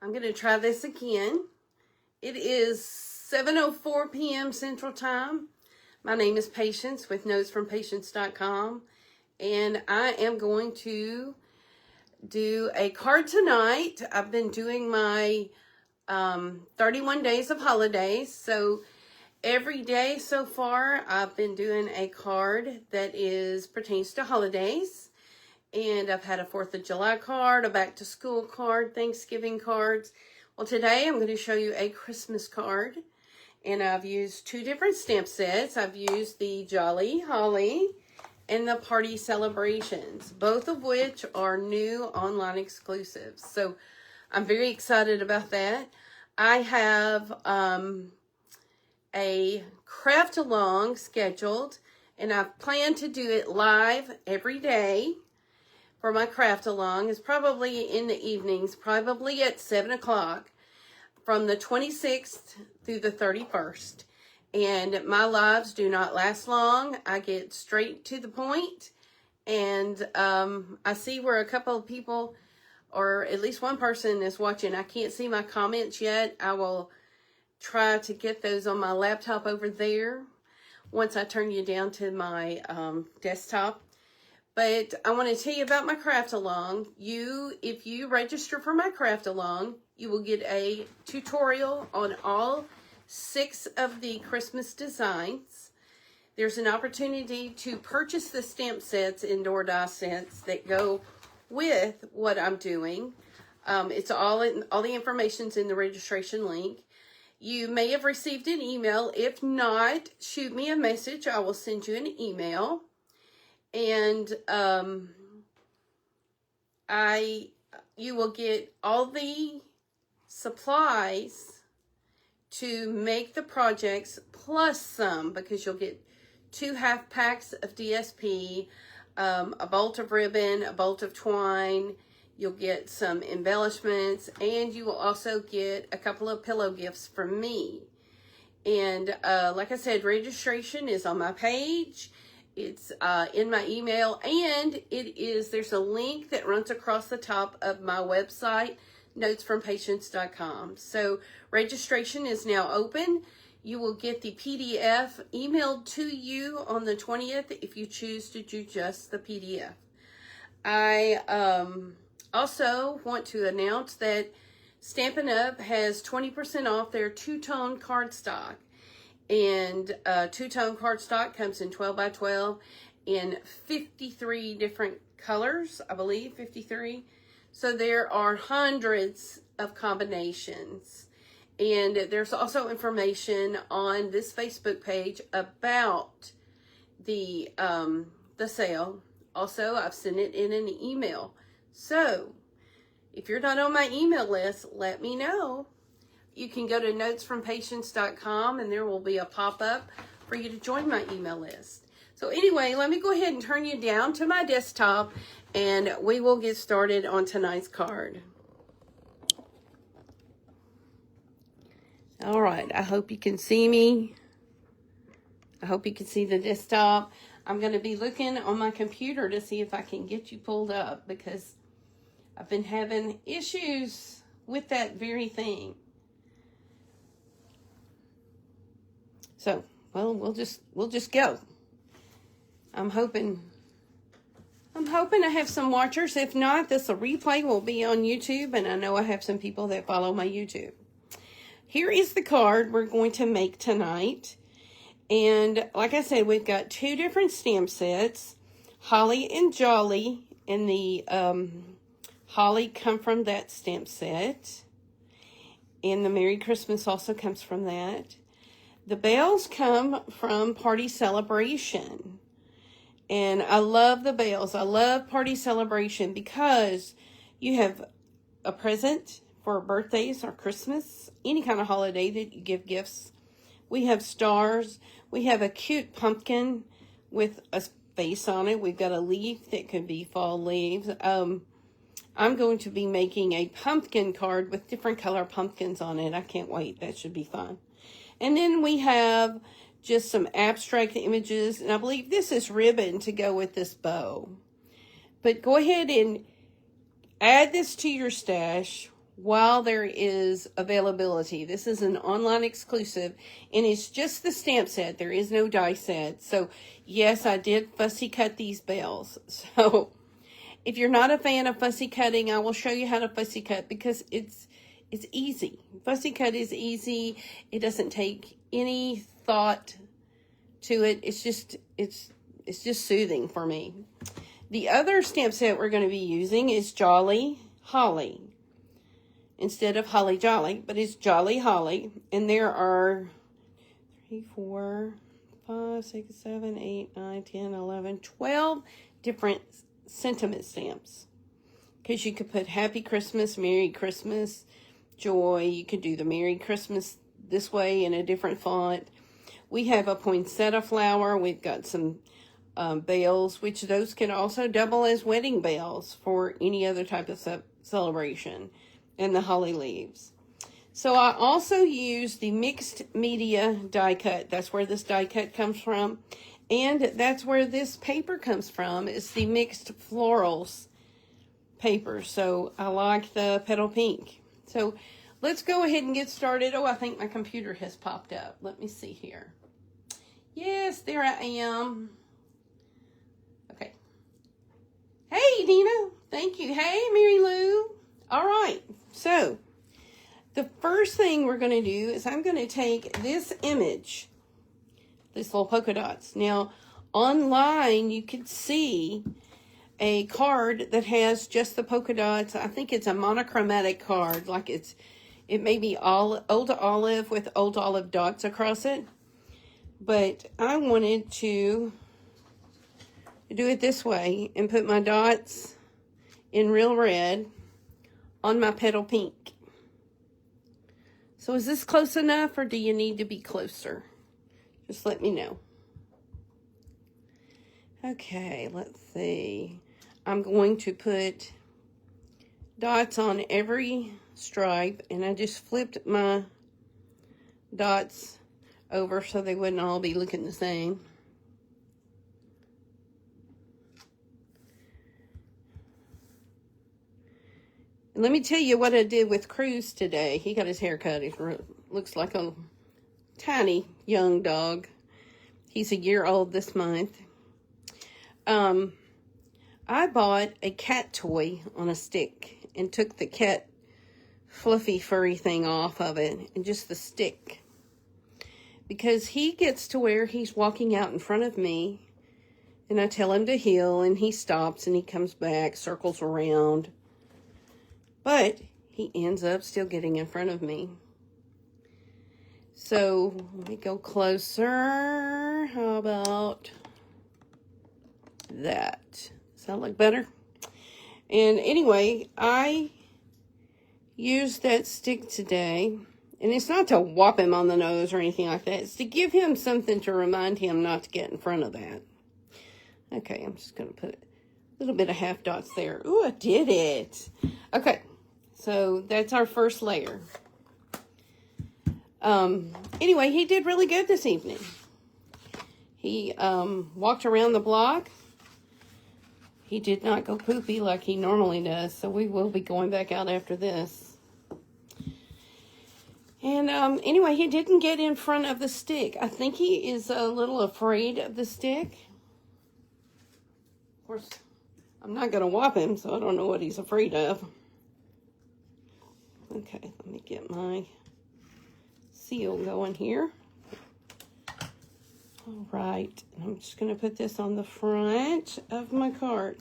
I'm going to try this again. It is 7:04 p.m. Central Time. My name is Patience with notesfrompatience.com, and I am going to do a card tonight. I've been doing my 31 days of holidays, so every day so far I've been doing a card that pertains to holidays. And I've had a 4th of July card, a back to school card, Thanksgiving cards. Well, today I'm going to show you a Christmas card. And I've used 2 different stamp sets. I've used the Jolly Holly and the Party Celebrations, both of which are new online exclusives. So I'm very excited about that. I have a craft along scheduled, and I plan to do it live every day. For my craft along is probably in the evenings, probably at 7 o'clock from the 26th through the 31st. And my lives do not last long. I get straight to the point. And I see where a couple of people, or at least one person, is watching. I can't see my comments yet. I will try to get those on my laptop over there once I turn you down to my desktop. But I want to tell you about my craft along. If you register for my craft along, you will get a tutorial on all 6 of the Christmas designs. There's an opportunity to purchase the stamp sets, indoor die sets that go with what I'm doing. It's all the information's in the registration link. You may have received an email. If not, shoot me a message. I will send you an email. And you will get all the supplies to make the projects, plus some, because you'll get 2 half packs of DSP, a bolt of ribbon, a bolt of twine. You'll get some embellishments, and you will also get a couple of pillow gifts from me. And like I said, registration is on my page. It's in my email, and there's a link that runs across the top of my website, notesfrompatience.com. So registration is now open. You will get the PDF emailed to you on the 20th if you choose to do just the PDF. I also want to announce that Stampin' Up! Has 20% off their two-tone cardstock. And two-tone cardstock comes in 12 by 12 in 53 different colors, I believe, 53. So there are hundreds of combinations. And there's also information on this Facebook page about the sale. Also, I've sent it in an email. So if you're not on my email list, let me know. You can go to notesfrompatience.com, and there will be a pop-up for you to join my email list. So anyway, let me go ahead and turn you down to my desktop, and we will get started on tonight's card. All right, I hope you can see me. I hope you can see the desktop. I'm going to be looking on my computer to see if I can get you pulled up, because I've been having issues with that very thing. So, well, we'll just go. I'm hoping I have some watchers. If not, this replay will be on YouTube, and I know I have some people that follow my YouTube. Here is the card we're going to make tonight. And like I said, we've got 2 different stamp sets, Holly and Jolly, and the Holly come from that stamp set. And the Merry Christmas also comes from that. The bells come from Party Celebration. And I love the bells. I love Party Celebration because you have a present for birthdays or Christmas, any kind of holiday that you give gifts. We have stars. We have a cute pumpkin with a face on it. We've got a leaf that could be fall leaves. I'm going to be making a pumpkin card with different color pumpkins on it. I can't wait. That should be fun. And then we have just some abstract images. And I believe this is ribbon to go with this bow. But go ahead and add this to your stash. while there is availability. This is an online exclusive, and it's just the stamp set. There is no die set. So, yes, I did fussy cut these bells. So, if you're not a fan of fussy cutting, I will show you how to fussy cut because it's easy. Fussy cut is easy. It doesn't take any thought to it. It's just soothing for me. The other stamp set we're going to be using is Jolly Holly. Instead of Holly Jolly, but it's Jolly Holly. And there are 3, 4, 5, 6, 7, 8, 9, 10, 11, 12 different sentiment stamps. Because you could put Happy Christmas, Merry Christmas, Joy. You could do the Merry Christmas this way in a different font. We have a poinsettia flower. We've got some bells, which those can also double as wedding bells for any other type of celebration. And the holly leaves. So I also use the mixed media die cut. That's where this die cut comes from. And that's where this paper comes from. It's the mixed florals paper. So I like the petal pink. So let's go ahead and get started. Oh, I think my computer has popped up. Let me see here. Yes, there I am. Okay. Hey, Dina. Thank you. Hey, Mary Lou. All right. So the first thing we're going to do is I'm going to take this image, this little polka dots. Now, online, you could see a card that has just the polka dots. I think it's a monochromatic card, like it may be old olive with old olive dots across it. But I wanted to do it this way and put my dots in real red on my petal pink. So is this close enough, or do you need to be closer? Just let me know. Okay, let's see. I'm going to put dots on every stripe, and I just flipped my dots over so they wouldn't all be looking the same. And let me tell you what I did with Cruz today. He got his hair cut. He looks like a tiny young dog. He's a year old this month. I bought a cat toy on a stick and took the cat fluffy furry thing off of it and just the stick. Because he gets to where he's walking out in front of me and I tell him to heel and he stops and he comes back, circles around. But he ends up still getting in front of me. So let me go closer. How about that? Does that look better? And anyway, I used that stick today. And it's not to whop him on the nose or anything like that. It's to give him something to remind him not to get in front of that. Okay, I'm just going to put a little bit of half dots there. Ooh, I did it. Okay. So that's our first layer. Anyway, he did really good this evening. He walked around the block. He did not go poopy like he normally does, so we will be going back out after this. And anyway, he didn't get in front of the stick. I think he is a little afraid of the stick. Of course, I'm not going to whop him, so I don't know what he's afraid of. Okay, let me get my seal going here. All right, I'm just going to put this on the front of my card.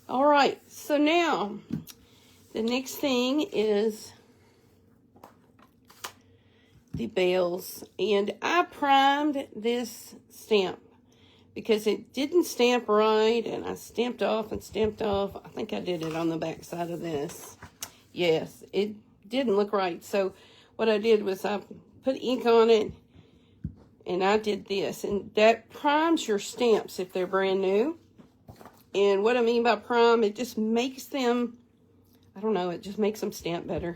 All right, so now the next thing is the bells. And I primed this stamp because it didn't stamp right, and I stamped off and stamped off. I think I did it on the back side of this. Yes, it didn't look right. So what I did was I put ink on it, and I did this. And that primes your stamps if they're brand new. And what I mean by prime, it just makes them, I don't know, it just makes them stamp better.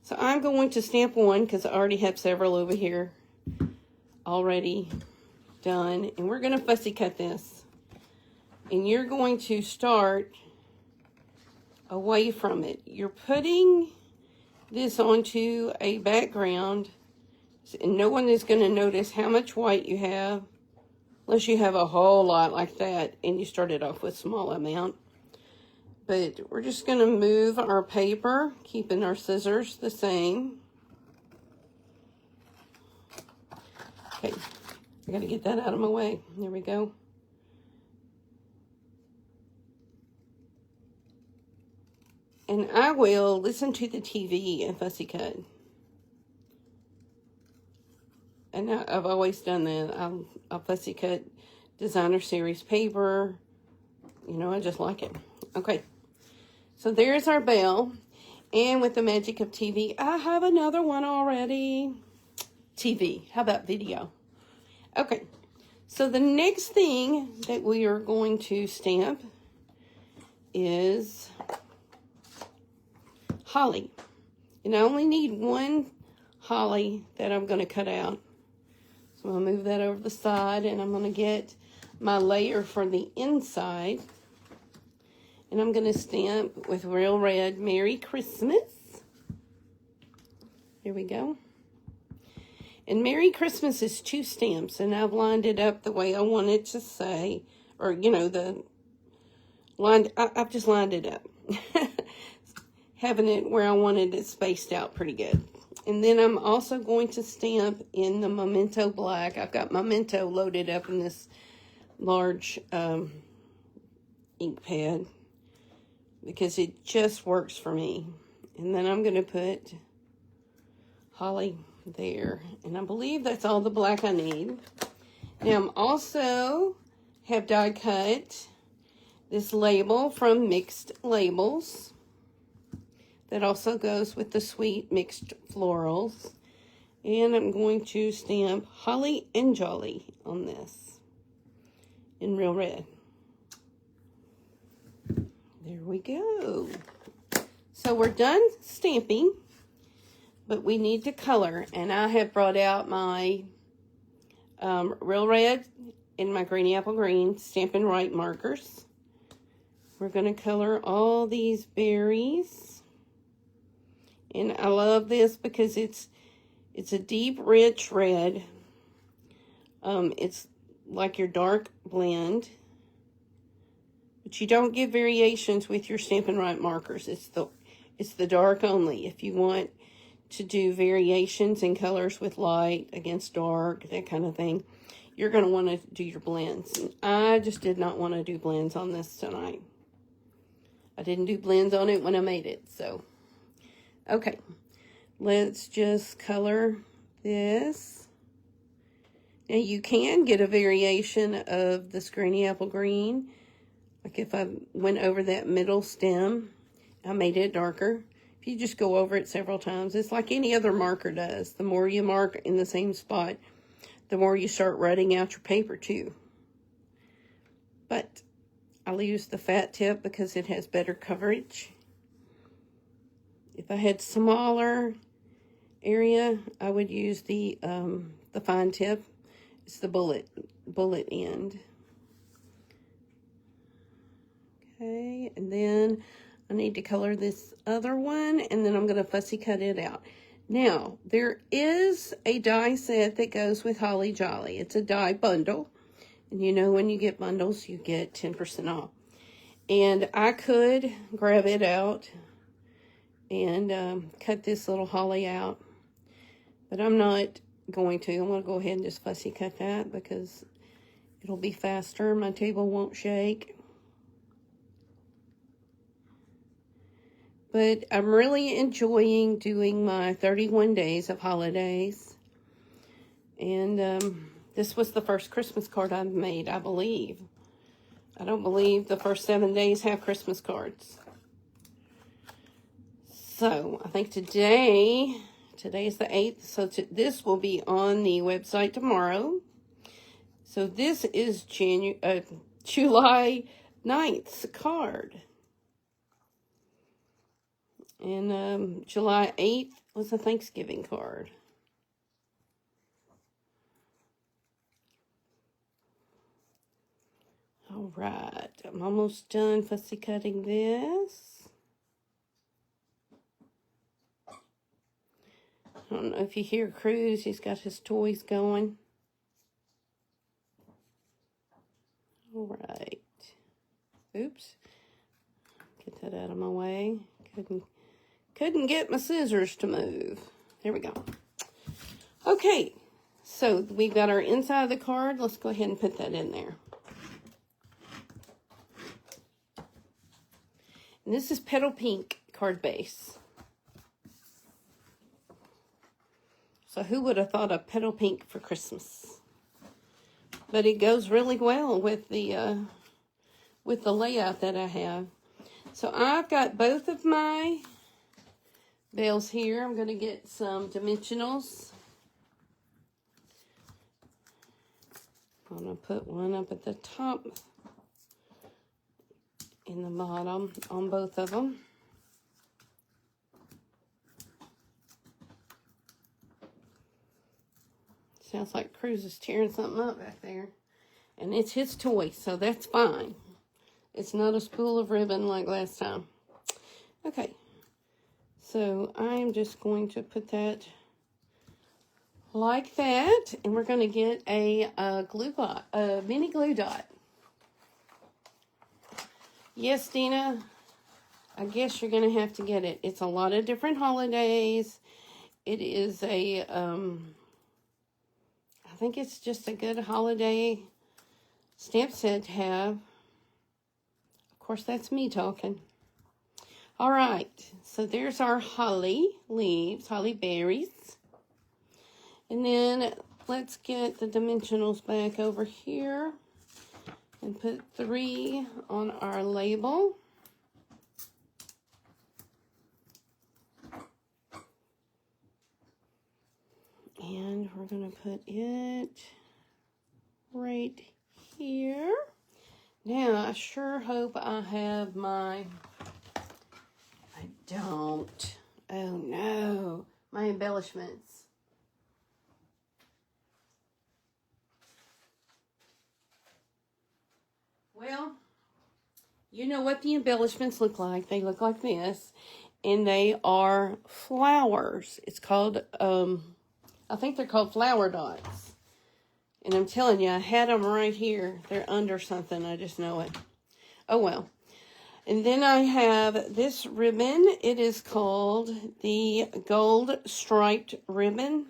So I'm going to stamp one because I already have several over here already done. And we're going to fussy cut this. And you're going to start away from it. You're putting this onto a background, and no one is going to notice how much white you have, unless you have a whole lot like that, and you started off with a small amount. But we're just going to move our paper, keeping our scissors the same. Okay, I got to get that out of my way. There we go. And I will listen to the TV and fussy cut. And I've always done that. I'll fussy cut designer series paper. You know, I just like it. Okay. So there's our bell. And with the magic of TV, I have another one already. TV. How about video? Okay. So the next thing that we are going to stamp is holly. And I only need one holly that I'm going to cut out. So I'm going to move that over the side, and I'm going to get my layer for the inside. And I'm going to stamp with Real Red Merry Christmas. Here we go. And Merry Christmas is 2 stamps, and I've lined it up the way I want it to say, or, you know, I've just lined it up. Having it where I wanted it spaced out pretty good. And then I'm also going to stamp in the Memento Black. I've got Memento loaded up in this large ink pad, because it just works for me. And then I'm going to put holly there. And I believe that's all the black I need. Now I'm also have die cut this label from Mixed Labels. That also goes with the sweet mixed florals. And I'm going to stamp Holly and Jolly on this in Real Red. There we go. So we're done stamping, but we need to color. And I have brought out my Real Red and my Greeny Apple Green Stampin' Right markers. We're going to color all these berries. And I love this because it's a deep, rich red. It's like your dark blend. But you don't get variations with your Stampin' Right markers. It's the dark only. If you want to do variations in colors with light against dark, that kind of thing, you're going to want to do your blends. And I just did not want to do blends on this tonight. I didn't do blends on it when I made it, so. Okay, let's just color this. Now you can get a variation of this Greeny Apple Green. Like if I went over that middle stem, I made it darker. If you just go over it several times, it's like any other marker does. The more you mark in the same spot, the more you start running out your paper too. But I'll use the fat tip because it has better coverage. If I had smaller area, I would use the fine tip. It's the bullet end. Okay, and then I need to color this other one, and then I'm going to fussy cut it out. Now, there is a die set that goes with Holly Jolly. It's a die bundle. And you know when you get bundles, you get 10% off. And I could grab it out and cut this little holly out. But I'm not going to. I'm going to go ahead and just fussy cut that because it'll be faster. My table won't shake. But I'm really enjoying doing my 31 days of holidays. And this was the first Christmas card I've made, I believe. I don't believe the first 7 days have Christmas cards. So, I think today's the 8th, so this will be on the website tomorrow. So, this is July 9th's card. And July 8th was a Thanksgiving card. All right, I'm almost done fussy cutting this. don't know if you hear Cruz. He's got his toys going. All right. Oops. Get that out of my way. Couldn't get my scissors to move. There we go. Okay. So we've got our inside of the card. Let's go ahead and put that in there. And this is Petal Pink card base. So who would have thought of Petal Pink for Christmas? But it goes really well with the layout that I have. So I've got both of my bells here. I'm going to get some dimensionals. I'm going to put one up at the top and the bottom on both of them. Sounds like Cruz is tearing something up back there. And it's his toy, so that's fine. It's not a spool of ribbon like last time. Okay. So I'm just going to put that like that. And we're going to get a mini glue dot. Yes, Dina. I guess you're going to have to get it. It's a lot of different holidays. It is a... I think it's just a good holiday stamp set to have. Of course, that's me talking. All right, so there's our holly leaves, holly berries. And then let's get the dimensionals back over here and put 3 on our label. And we're going to put it right here. Now, I sure hope I have my... I don't. Oh, no. My embellishments. Well, you know what the embellishments look like. They look like this. And they are flowers. It's called... I think they're called flower dots. And I'm telling you, I had them right here. They're under something. I just know it. Oh, well. And then I have this ribbon. It is called the Gold Striped Ribbon.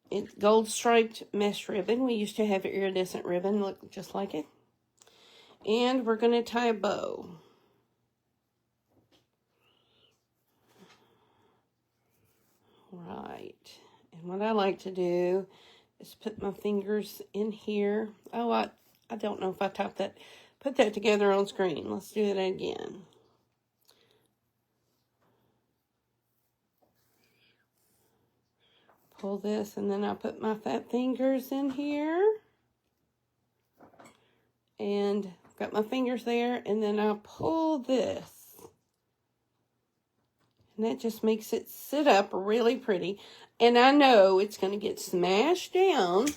It's Gold Striped Mesh Ribbon. We used to have iridescent ribbon. Look just like it. And we're going to tie a bow. Right. And what I like to do is put my fingers in here. Oh, I don't know if I put that together on screen. Let's do it again. Pull this, and then I put my fat fingers in here. And got my fingers there, and then I pull this. And that just makes it sit up really pretty. And I know it's going to get smashed down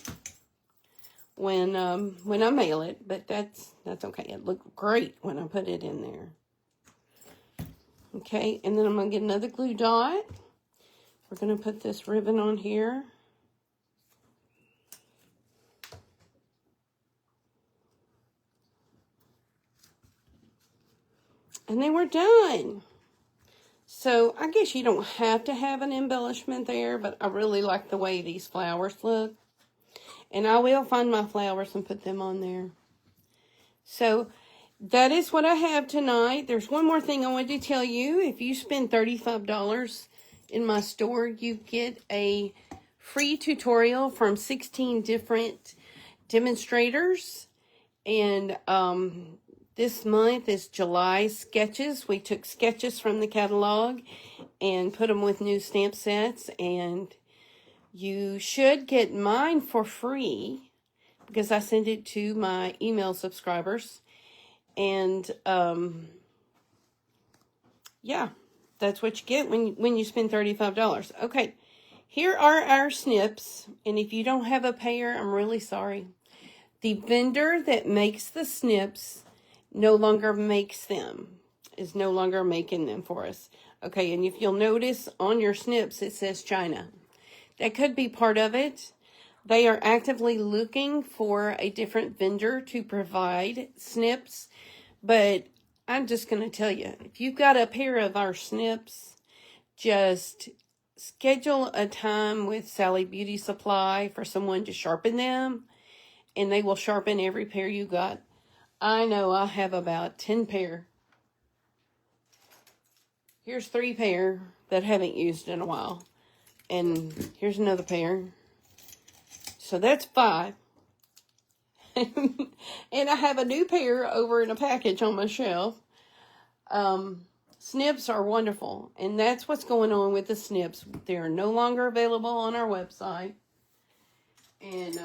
when I mail it, but that's okay. It looked great when I put it in there. Okay, and then I'm going to get another glue dot. We're going to put this ribbon on here. And then we're done. So, I guess you don't have to have an embellishment there, but I really like the way these flowers look. And I will find my flowers and put them on there. So, that is what I have tonight. There's one more thing I wanted to tell you. If you spend $35 in my store, you get a free tutorial from 16 different demonstrators. And, this month is July sketches. We took sketches from the catalog and put them with new stamp sets. And you should get mine for free because I send it to my email subscribers. And, yeah, that's what you get when you spend $35. Okay, here are our snips. And if you don't have a payer, I'm really sorry. The vendor that makes the snips no longer makes them. is no longer making them for us. Okay, and if you'll notice on your snips, it says China. That could be part of it. They are actively looking for a different vendor to provide snips. But I'm just going to tell you, if you've got a pair of our snips, just schedule a time with Sally Beauty Supply for someone to sharpen them. And they will sharpen every pair you got. I know I have about 10 pair. Here's 3 pair that I haven't used in a while. And here's another pair. So that's 5. And I have a new pair over in a package on my shelf. Snips are wonderful. And that's what's going on with the snips. They're no longer available on our website. And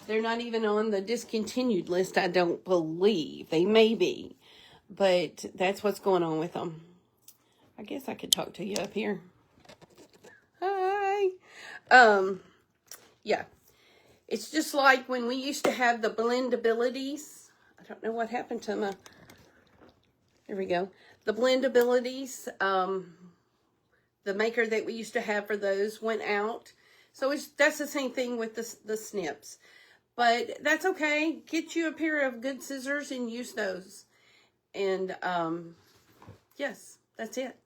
they're not even on the discontinued list, I don't believe. They may be. But that's what's going on with them. I guess I could talk to you up here. Hi. Yeah. It's just like when we used to have the blendabilities. I don't know what happened to my... There we go. The blendabilities. The maker that we used to have for those went out. So that's the same thing with the snips. But that's okay. Get you a pair of good scissors and use those. And yes, that's it.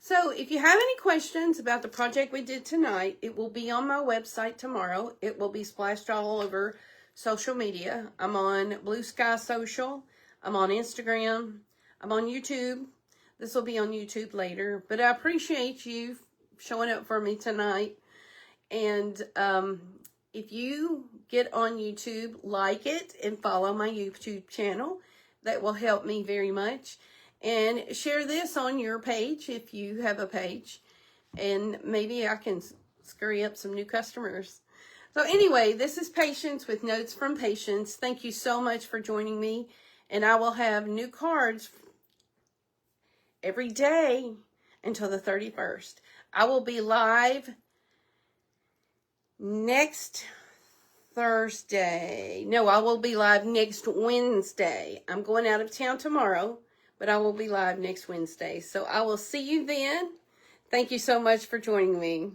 So if you have any questions about the project we did tonight, it will be on my website tomorrow. It will be splashed all over social media. I'm on Blue Sky Social. I'm on Instagram. I'm on YouTube. This will be on YouTube later. But I appreciate you showing up for me tonight. And if you get on YouTube, like it and follow my YouTube channel. That will help me very much. And share this on your page if you have a page. And maybe I can scurry up some new customers. So anyway, this is Patience with Notes from Patience. Thank you so much for joining me. And I will have new cards every day until the 31st. I will be live next Thursday. No, I will be live next Wednesday. I'm going out of town tomorrow, but I will be live next Wednesday. So I will see you then. Thank you so much for joining me.